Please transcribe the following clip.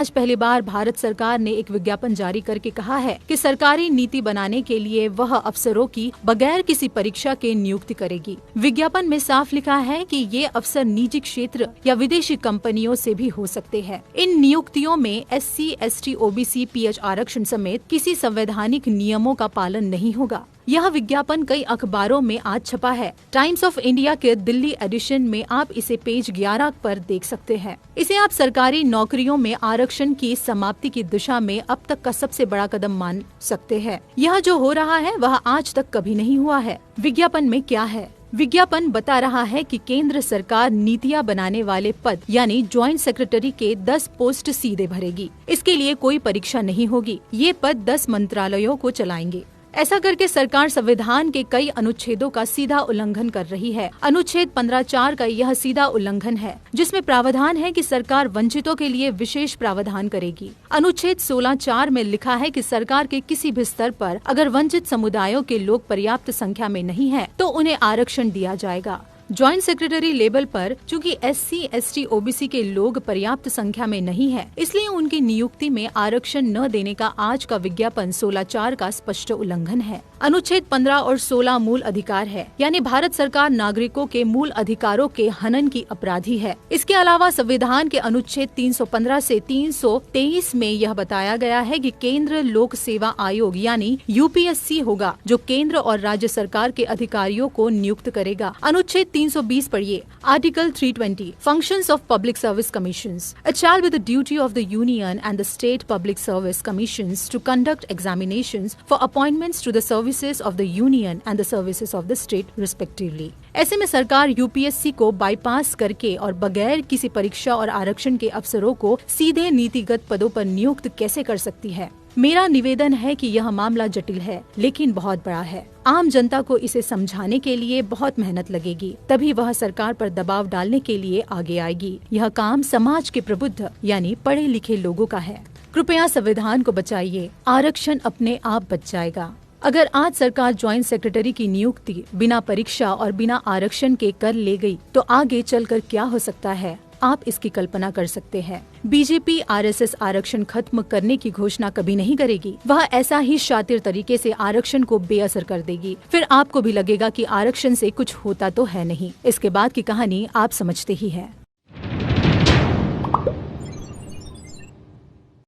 आज पहली बार भारत सरकार ने एक विज्ञापन जारी करके कहा है कि सरकारी नीति बनाने के लिए वह अफसरों की बगैर किसी परीक्षा के नियुक्ति करेगी। विज्ञापन में साफ लिखा है कि ये अफसर निजी क्षेत्र या विदेशी कंपनियों से भी हो सकते हैं। इन नियुक्तियों में SC, ST, OBC, PH आरक्षण समेत किसी संवैधानिक नियमों का पालन नहीं होगा। यह विज्ञापन कई अखबारों में आज छपा है। टाइम्स ऑफ इंडिया के दिल्ली एडिशन में आप इसे पेज 11 पर देख सकते हैं। इसे आप सरकारी नौकरियों में आरक्षण की समाप्ति की दिशा में अब तक का सबसे बड़ा कदम मान सकते हैं। यह जो हो रहा है वह आज तक कभी नहीं हुआ है। विज्ञापन में क्या है? विज्ञापन बता रहा है कि केंद्र सरकार नीतियां बनाने वाले पद यानी ज्वाइंट सेक्रेटरी के 10 पोस्ट सीधे भरेगी। इसके लिए कोई परीक्षा नहीं होगी। ये पद 10 मंत्रालयों को चलाएंगे। ऐसा करके सरकार संविधान के कई अनुच्छेदों का सीधा उल्लंघन कर रही है। अनुच्छेद 15(4) का यह सीधा उल्लंघन है, जिसमें प्रावधान है कि सरकार वंचितों के लिए विशेष प्रावधान करेगी। अनुच्छेद 16(4) में लिखा है कि सरकार के किसी भी स्तर पर अगर वंचित समुदायों के लोग पर्याप्त संख्या में नहीं है तो उन्हें आरक्षण दिया जाएगा। ज्वाइंट सेक्रेटरी लेवल पर चूंकि SC, ST, OBC के लोग पर्याप्त संख्या में नहीं है, इसलिए उनकी नियुक्ति में आरक्षण न देने का आज का विज्ञापन 16(4) का स्पष्ट उल्लंघन है। अनुच्छेद 15 और 16 मूल अधिकार है, यानी भारत सरकार नागरिकों के मूल अधिकारों के हनन की अपराधी है। इसके अलावा संविधान के अनुच्छेद 315 से 323 में यह बताया गया है कि केंद्र लोक सेवा आयोग यानी UPSC होगा, जो केंद्र और राज्य सरकार के अधिकारियों को नियुक्त करेगा। अनुच्छेद 320 पढ़िए, article 320, functions of public service commissions. It shall be the duty of the union and the state public service commissions to conduct examinations for appointments to the services of the union and the services of the state respectively. ऐसे में सरकार UPSC को bypass करके और बगैर किसी परीक्षा और आरक्षण के अफसरों को सीधे नीतिगत पदों पर नियुक्त कैसे कर सकती है? मेरा निवेदन है कि यह मामला जटिल है, लेकिन बहुत बड़ा है। आम जनता को इसे समझाने के लिए बहुत मेहनत लगेगी, तभी वह सरकार पर दबाव डालने के लिए आगे आएगी। यह काम समाज के प्रबुद्ध यानी पढ़े लिखे लोगों का है। कृपया संविधान को बचाइए, आरक्षण अपने आप बच जाएगा। अगर आज सरकार ज्वाइंट सेक्रेटरी की नियुक्ति बिना परीक्षा और बिना आरक्षण के कर ले गई, तो आगे चलकर क्या हो सकता है, आप इसकी कल्पना कर सकते हैं। बीजेपी RSS आरक्षण खत्म करने की घोषणा कभी नहीं करेगी। वह ऐसा ही शातिर तरीके से आरक्षण को बेअसर कर देगी। फिर आपको भी लगेगा कि आरक्षण से कुछ होता तो है नहीं। इसके बाद की कहानी आप समझते ही हैं।